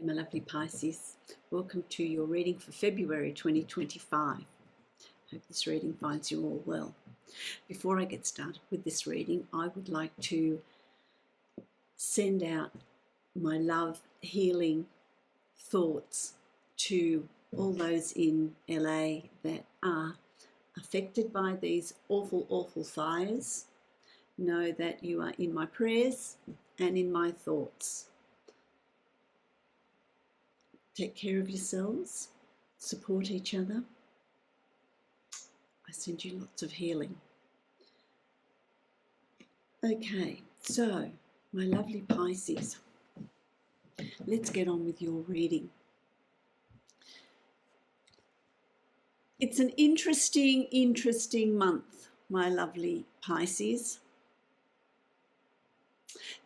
My lovely Pisces, welcome to your reading for February 2025. Hope this reading finds you all well. Before I get started with this reading, I would like to send out my love, healing thoughts to all those in LA that are affected by these awful, awful fires. Know that you are in my prayers and in my thoughts. Take care of yourselves, support each other. I send you lots of healing. Okay, so my lovely Pisces, let's get on with your reading. It's an interesting month, my lovely Pisces.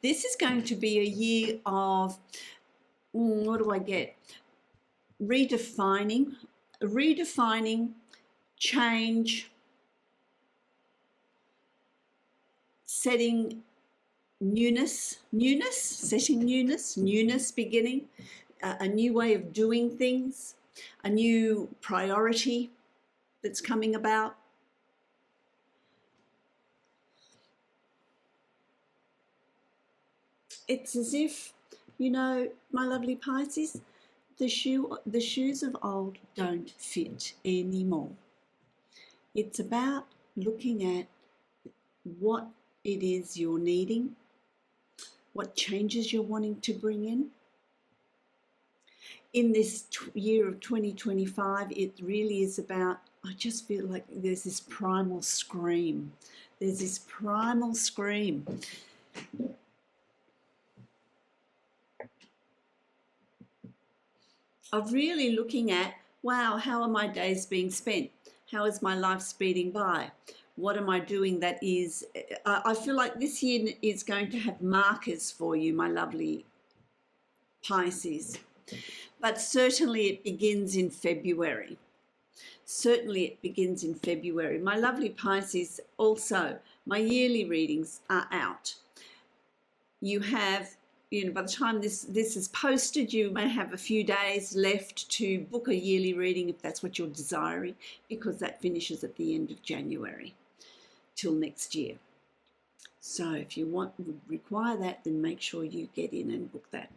This is going to be a year of, what do I get? Redefining, change, setting newness beginning, a new way of doing things, a new priority that's coming about. It's as if, you know, my lovely Pisces, the shoes of old don't fit anymore. It's about looking at what it is you're needing, what changes you're wanting to bring in. In this year of 2025, it really is about, I just feel like there's this primal scream. There's this primal scream. Of really looking at, wow, how are my days being spent? How is my life speeding by? What am I doing that is, I feel like this year is going to have markers for you, my lovely Pisces. But certainly it begins in February. Certainly it begins in February. My lovely Pisces, also, my yearly readings are out. You have, you know, by the time this is posted, you may have a few days left to book a yearly reading if that's what you're desiring, because that finishes at the end of January till next year. So if you would require that, then make sure you get in and book that.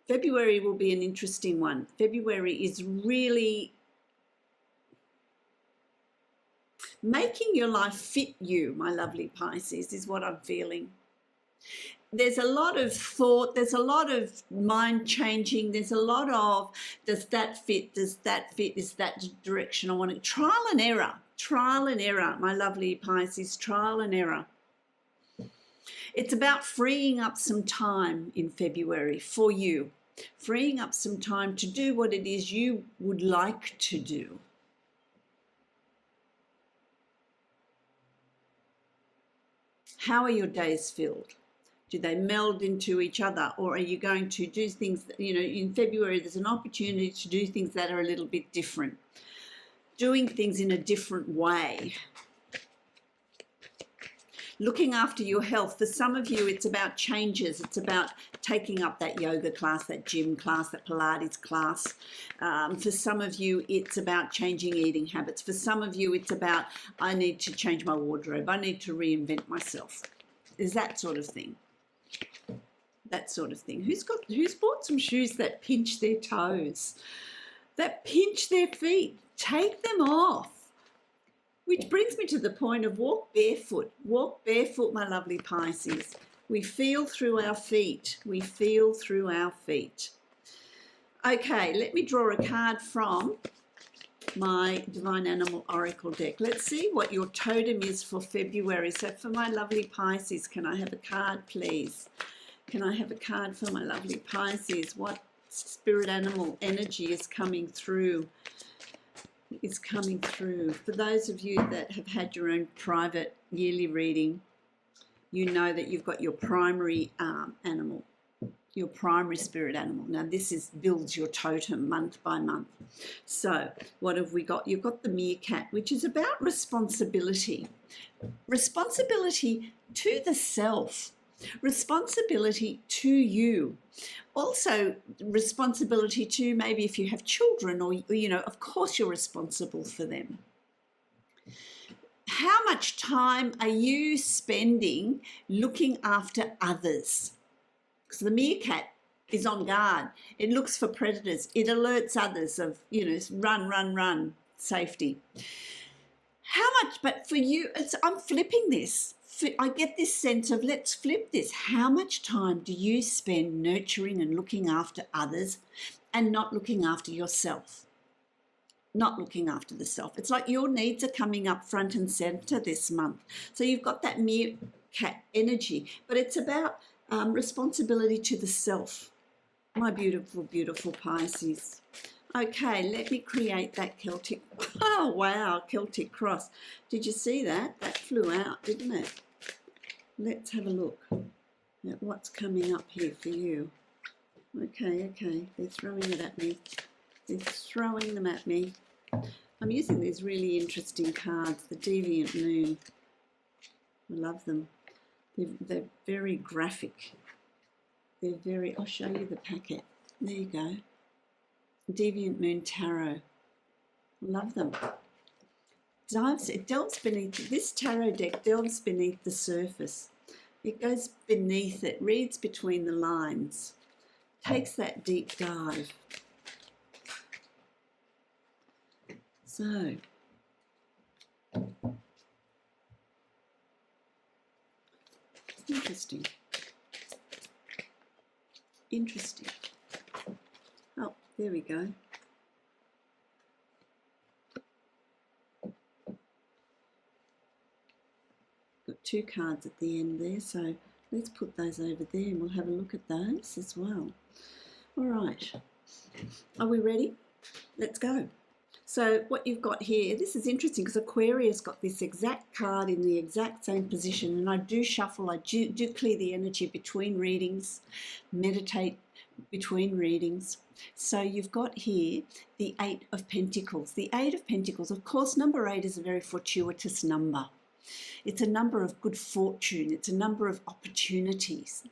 February will be an interesting one. February is really making your life fit you, my lovely Pisces, is what I'm feeling. There's a lot of thought, there's a lot of mind changing, there's a lot of, does that fit, is that the direction I want to, trial and error, my lovely Pisces, trial and error. It's about freeing up some time in February for you, freeing up some time to do what it is you would like to do. How are your days filled? Do they meld into each other, or are you going to do things that, you know, in February there's an opportunity to do things that are a little bit different, doing things in a different way, looking after your health. For some of you, it's about changes. It's about taking up that yoga class, that gym class, that Pilates class. For some of you, it's about changing eating habits. For some of you, it's about, I need to change my wardrobe. I need to reinvent myself. Is that sort of thing. That sort of thing. Who's bought some shoes that pinch their toes, that pinch their feet? Take them off. Which brings me to the point of walk barefoot. Walk barefoot, my lovely Pisces. We feel through our feet. We feel through our feet. Okay, let me draw a card from my Divine Animal Oracle deck. Let's see what your totem is for February. So for my lovely Pisces, can I have a card, please? Can I have a card for my lovely Pisces? What spirit animal energy is coming through? For those of you that have had your own private yearly reading, you know that you've got your primary animal, your primary spirit animal. Now this builds your totem month by month. So what have we got? You've got the meerkat, which is about responsibility to the self. responsibility to you. Also, responsibility to maybe if you have children or, you know, of course you're responsible for them. How much time are you spending looking after others? Because the meerkat is on guard. It looks for predators. It alerts others of, you know, run, safety. How much, but for you, I'm flipping this. I get this sense of, let's flip this. How much time do you spend nurturing and looking after others and not looking after yourself? Not looking after the self. It's like your needs are coming up front and center this month. So you've got that meerkat energy, but it's about responsibility to the self. My beautiful, beautiful Pisces. Okay, let me create that Celtic. Oh, wow, Celtic cross. Did you see that? That flew out, didn't it? Let's have a look at what's coming up here for you. Okay, they're throwing it at me. They're throwing them at me. I'm using these really interesting cards, the Deviant Moon. I love them. They're very graphic. They're very, I'll show you the packet. There you go. Deviant Moon Tarot. Love them. It delves beneath, this tarot deck delves beneath the surface. It goes beneath it, reads between the lines, takes that deep dive. So, interesting. Interesting. Oh, there we go. Got two cards at the end there, so let's put those over there and we'll have a look at those as well. All right. Are we ready? Let's go. So what you've got here, this is interesting because Aquarius got this exact card in the exact same position, and I do shuffle, I do clear the energy between readings, meditate between readings. So you've got here the 8 of Pentacles. The 8 of Pentacles, of course, number 8 is a very fortuitous number. It's a number of good fortune. It's a number of opportunities.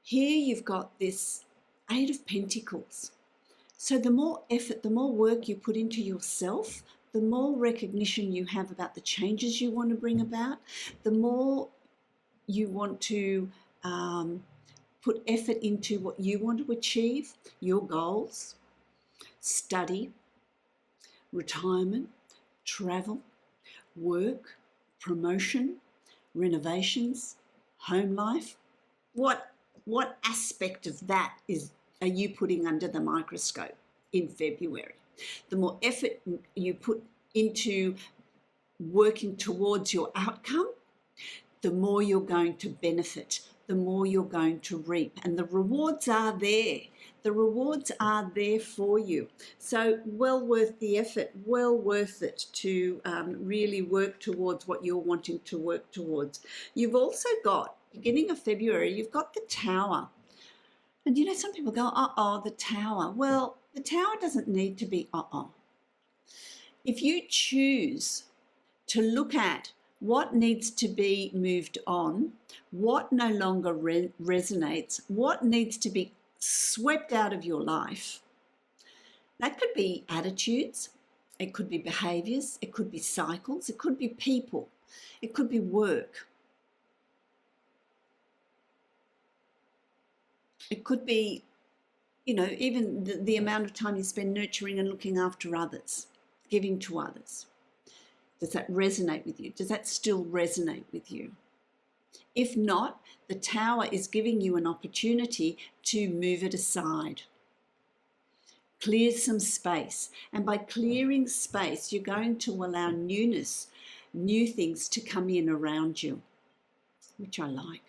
Here you've got this 8 of Pentacles. So the more effort, the more work you put into yourself, the more recognition you have about the changes you want to bring about, the more you want to put effort into what you want to achieve, your goals, study, retirement, travel, work, promotion, renovations, home life. What aspect of that are you putting under the microscope in February? The more effort you put into working towards your outcome, the more you're going to benefit, the more you're going to reap. And the rewards are there. The rewards are there for you. So well worth the effort, well worth it to really work towards what you're wanting to work towards. You've also got, beginning of February, you've got the Tower. And you know, some people go, uh-oh, the Tower. Well, the Tower doesn't need to be uh-oh. If you choose to look at what needs to be moved on, what no longer resonates, what needs to be swept out of your life, that could be attitudes, it could be behaviours, it could be cycles, it could be people, it could be work. It could be, you know, even the amount of time you spend nurturing and looking after others, giving to others. Does that resonate with you? Does that still resonate with you? If not, the Tower is giving you an opportunity to move it aside. Clear some space. And by clearing space, you're going to allow newness, new things to come in around you, which I like.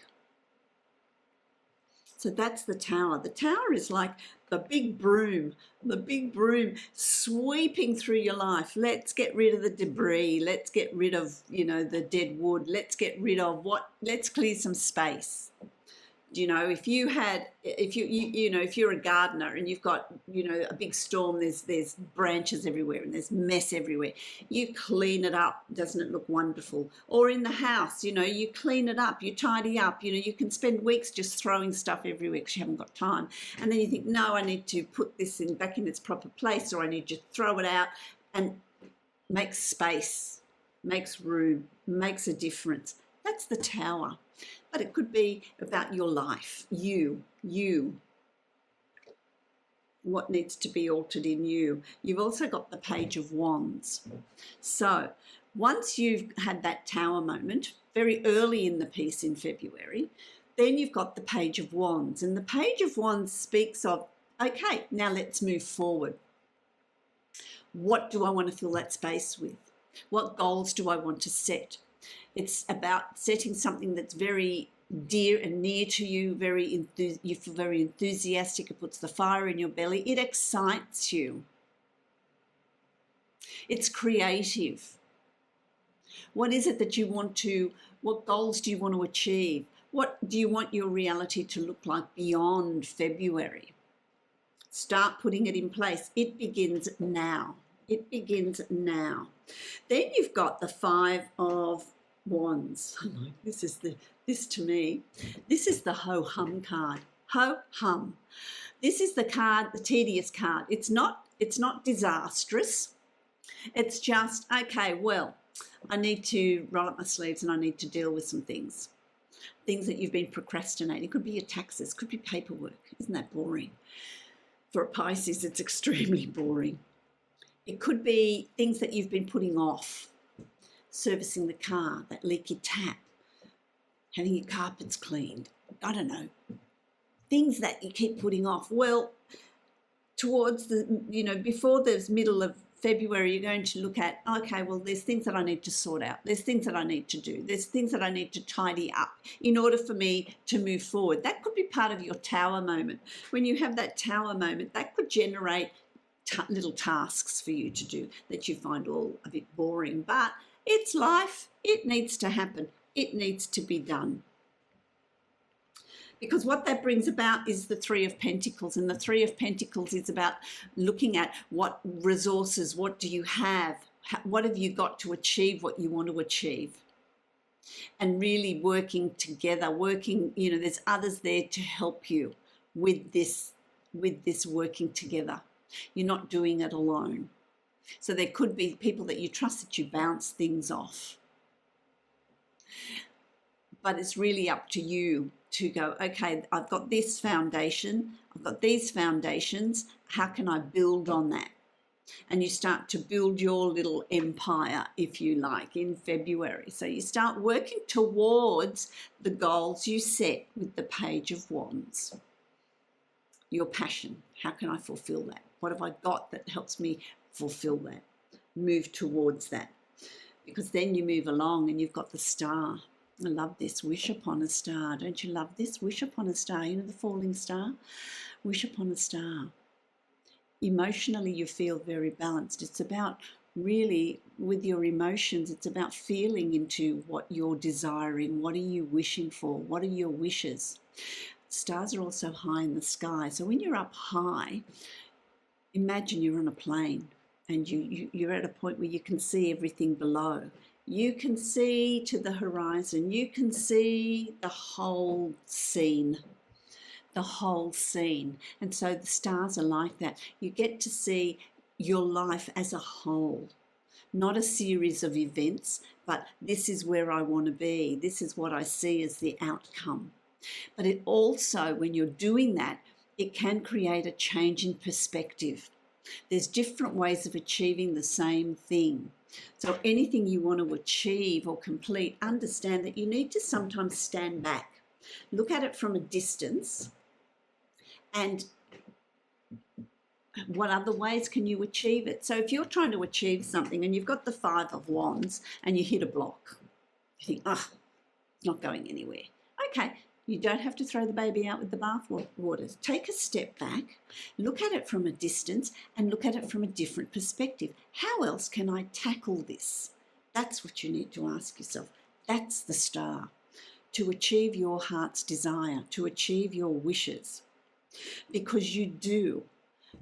So that's the Tower. The Tower is like the big broom sweeping through your life. Let's get rid of the debris. Let's get rid of, you know, the dead wood. Let's get rid of let's clear some space. You know, if you know, if you're a gardener and you've got, you know, a big storm, there's branches everywhere and there's mess everywhere, you clean it up. Doesn't it look wonderful? Or in the house, you know, you clean it up, you tidy up. You know, you can spend weeks just throwing stuff everywhere because you haven't got time, and then you think, no, I need to put this back in its proper place, or I need to throw it out. And makes space, makes room, makes a difference. That's the Tower. But it could be about your life, you, what needs to be altered in you. You've also got the Page of Wands. So once you've had that Tower moment, very early in the piece in February, then you've got the Page of Wands. And the Page of Wands speaks of, okay, now let's move forward. What do I want to fill that space with? What goals do I want to set? It's about setting something that's very dear and near to you, you feel very enthusiastic. It puts the fire in your belly. It excites you. It's creative. What is it that you want to, what goals do you want to achieve? What do you want your reality to look like beyond February? Start putting it in place. It begins now. It begins now. Then you've got the Five of Wands. This to me, this is the ho-hum card. Ho-hum. This is the card, the tedious card. It's not disastrous. It's just, okay, well, I need to roll up my sleeves and I need to deal with some things. Things that you've been procrastinating. It could be your taxes, could be paperwork. Isn't that boring? For a Pisces, it's extremely boring. It could be things that you've been putting off. Servicing the car, that leaky tap, having your carpets cleaned. I don't know. Things that you keep putting off. Well, towards the, you know, before the middle of February, you're going to look at, okay, well, there's things that I need to sort out. There's things that I need to do. There's things that I need to tidy up in order for me to move forward. That could be part of your Tower moment. When you have that Tower moment, that could generate little tasks for you to do that you find all a bit boring. But it's life. It needs to happen. It needs to be done. Because what that brings about is the Three of Pentacles. And the Three of Pentacles is about looking at what resources, what do you have, what have you got to achieve what you want to achieve. And really working together, you know, there's others there to help you with this working together. You're not doing it alone. So there could be people that you trust that you bounce things off. But it's really up to you to go, okay, I've got this foundation, I've got these foundations, how can I build on that? And you start to build your little empire, if you like, in February. So you start working towards the goals you set with the Page of Wands. Your passion, how can I fulfill that? What have I got that helps me fulfill that? Move towards that. Because then you move along and you've got the Star. I love this. Wish upon a star. Don't you love this? Wish upon a star. You know the falling star? Wish upon a star. Emotionally, you feel very balanced. It's about really, with your emotions, it's about feeling into what you're desiring. What are you wishing for? What are your wishes? Stars are also high in the sky. So when you're up high, imagine you're on a plane and you're at a point where you can see everything below. You can see to the horizon. You can see the whole scene. The whole scene. And so the stars are like that. You get to see your life as a whole. Not a series of events, but this is where I want to be. This is what I see as the outcome. But it also, when you're doing that, it can create a change in perspective. There's different ways of achieving the same thing. So anything you want to achieve or complete, understand that you need to sometimes stand back. Look at it from a distance and what other ways can you achieve it? So if you're trying to achieve something and you've got the Five of Wands and you hit a block, you think, it's not going anywhere. Okay, you don't have to throw the baby out with the bathwater. Take a step back, look at it from a distance and look at it from a different perspective. How else can I tackle this? That's what you need to ask yourself. That's the Star. to achieve your heart's desire, to achieve your wishes, because you do.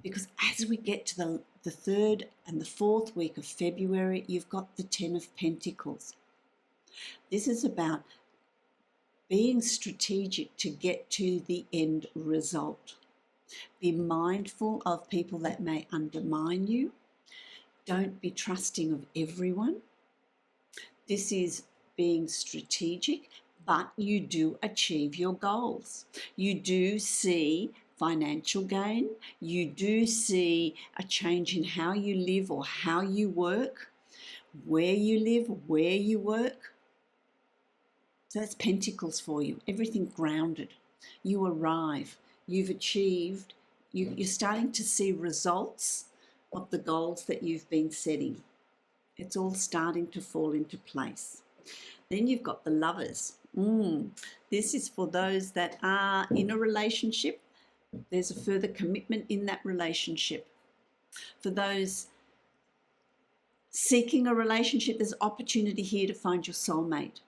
Because as we get to the third and the fourth week of February, you've got the 10 of Pentacles. This is about being strategic to get to the end result. Be mindful of people that may undermine you. Don't be trusting of everyone. This is being strategic, but you do achieve your goals. You do see financial gain. You do see a change in how you live or how you work, where you live, where you work. So that's Pentacles for you. Everything grounded. You arrive. You've achieved. You're starting to see results of the goals that you've been setting. It's all starting to fall into place. Then you've got the Lovers. This is for those that are in a relationship. There's a further commitment in that relationship. For those seeking a relationship, there's opportunity here to find your soulmate.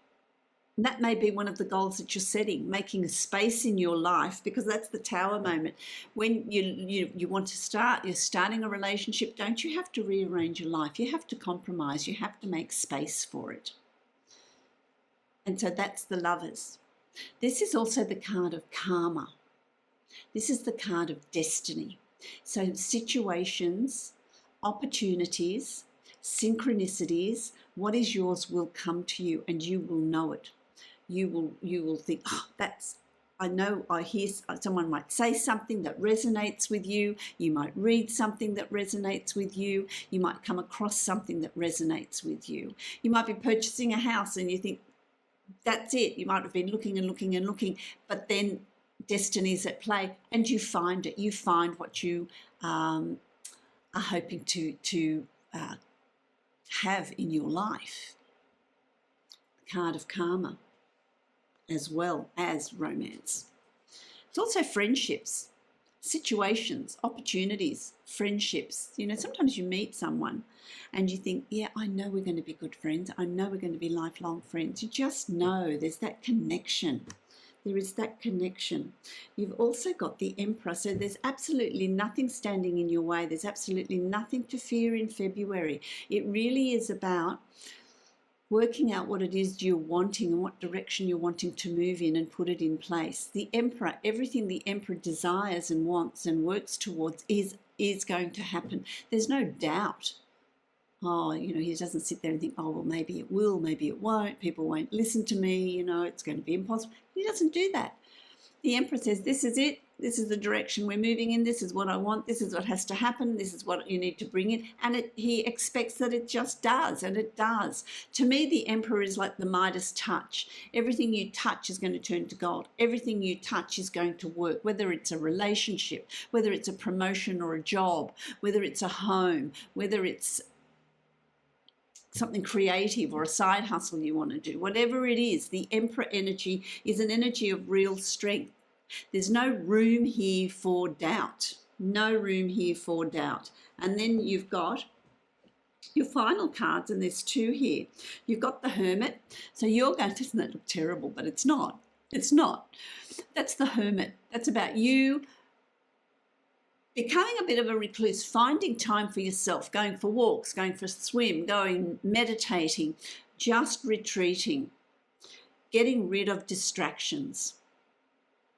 And that may be one of the goals that you're setting, making a space in your life, because that's the Tower moment. When you want to start, you're starting a relationship, don't you have to rearrange your life? You have to compromise. You have to make space for it. And so that's the Lovers. This is also the card of karma. This is the card of destiny. So situations, opportunities, synchronicities, what is yours will come to you, and you will know it. You will think, oh, I hear someone might say something that resonates with you. You might read something that resonates with you. You might come across something that resonates with you. You might be purchasing a house and you think, that's it. You might have been looking and looking and looking, but then destiny's at play and you find it. You find what you are hoping to have in your life. The card of karma, as well as romance. It's also friendships, situations, opportunities, friendships. You know, sometimes you meet someone and you think, yeah, I know we're going to be good friends. I know we're going to be lifelong friends. You just know there's that connection. There is that connection. You've also got the Emperor. So there's absolutely nothing standing in your way. There's absolutely nothing to fear in February. It really is about working out what it is you're wanting and what direction you're wanting to move in and put it in place. The Emperor, everything the Emperor desires and wants and works towards is going to happen. There's no doubt. Oh, you know, he doesn't sit there and think, oh, well, maybe it will, maybe it won't, people won't listen to me, you know, it's going to be impossible. He doesn't do that. The Emperor says, this is it, this is the direction we're moving in, this is what I want, this is what has to happen, this is what you need to bring in, and he expects that it just does, and it does. To me, the Emperor is like the Midas touch. Everything you touch is going to turn to gold. Everything you touch is going to work, whether it's a relationship, whether it's a promotion or a job, whether it's a home, whether it's something creative or a side hustle you want to do, whatever it is. The Emperor energy is an energy of real strength. There's no room here for doubt. No room here for doubt. And then you've got your final cards, and there's two here. You've got the Hermit. So you're going, doesn't that look terrible? But it's not. It's not. That's the Hermit. That's about you becoming a bit of a recluse, finding time for yourself, going for walks, going for a swim, going meditating, just retreating, getting rid of distractions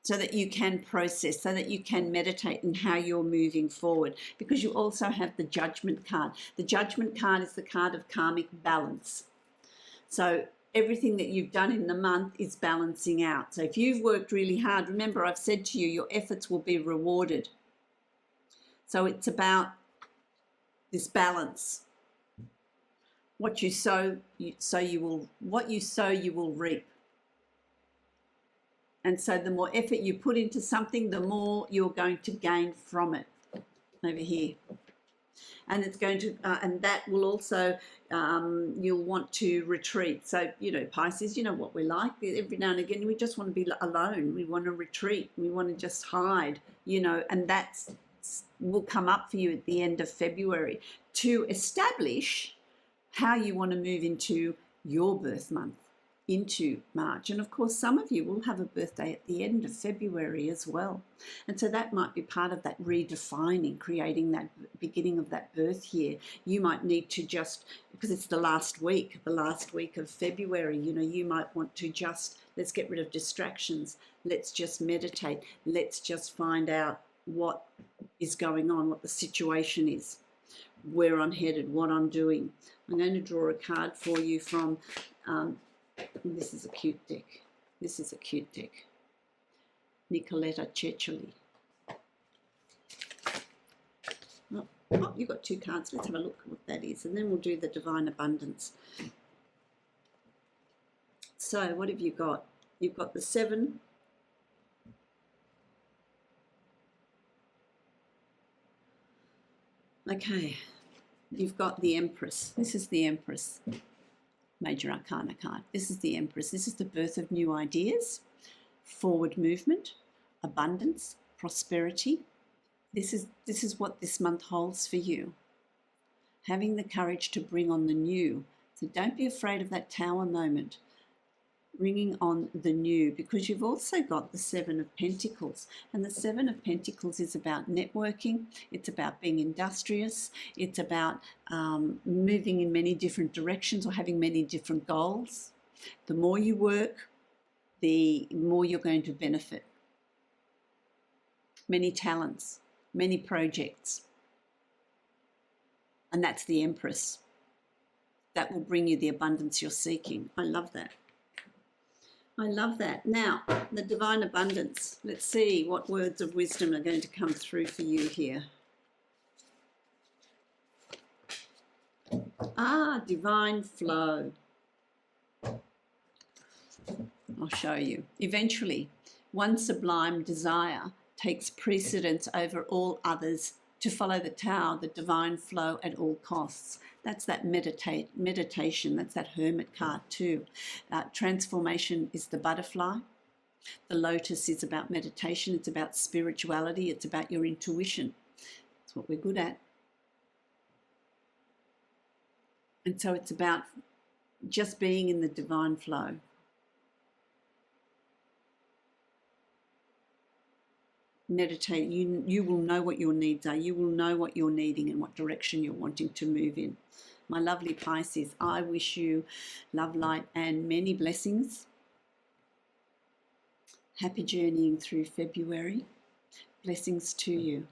so that you can process, so that you can meditate in how you're moving forward, because you also have the Judgment card. The Judgment card is the card of karmic balance. So everything that you've done in the month is balancing out. So if you've worked really hard, remember I've said to you, your efforts will be rewarded. So it's about this balance. What you sow, what you sow, you will reap. And so the more effort you put into something, the more you're going to gain from it. Over here. And it's going to, and that will also, you'll want to retreat. So, you know, Pisces, you know what we're like. Every now and again, we just want to be alone. We want to retreat. We want to just hide, you know, and that's will come up for you at the end of February to establish how you want to move into your birth month. into March. And of course, some of you will have a birthday at the end of February as well. And so that might be part of that redefining, creating that beginning of that birth year. You might need to just, because it's the last week of February, you know, you might want to just, let's get rid of distractions. Let's just meditate. Let's just find out what is going on, what the situation is, where I'm headed, what I'm doing. I'm going to draw a card for you from, this is a cute deck. This is a cute deck. Nicoletta Ceccholi. Oh, you've got two cards. Let's have a look at what that is. And then we'll do the Divine Abundance. So what have you got? You've got the 7. Okay. You've got the Empress. This is the Empress. Major Arcana card. This is the Empress. This is the birth of new ideas, forward movement, abundance, prosperity. This is what this month holds for you. Having the courage to bring on the new. So don't be afraid of that Tower moment. Bringing on the new, because you've also got the 7 of Pentacles, and the 7 of Pentacles is about networking. It's about being industrious. It's about moving in many different directions or having many different goals. The more you work, the more you're going to benefit. Many talents, many projects, and that's the Empress. That will bring you the abundance you're seeking. I love that. I love that. Now, the Divine Abundance. Let's see what words of wisdom are going to come through for you here. Divine flow. I'll show you. Eventually, one sublime desire takes precedence over all others to follow the Tao, the divine flow at all costs. That's that meditation. That's that Hermit card too. Transformation is the butterfly. The lotus is about meditation. It's about spirituality. It's about your intuition. It's what we're good at. And so it's about just being in the divine flow. Meditate. You will know what your needs are. You will know what you're needing and what direction you're wanting to move in. My lovely Pisces, I wish you love, light, and many blessings. Happy journeying through February. Blessings to you.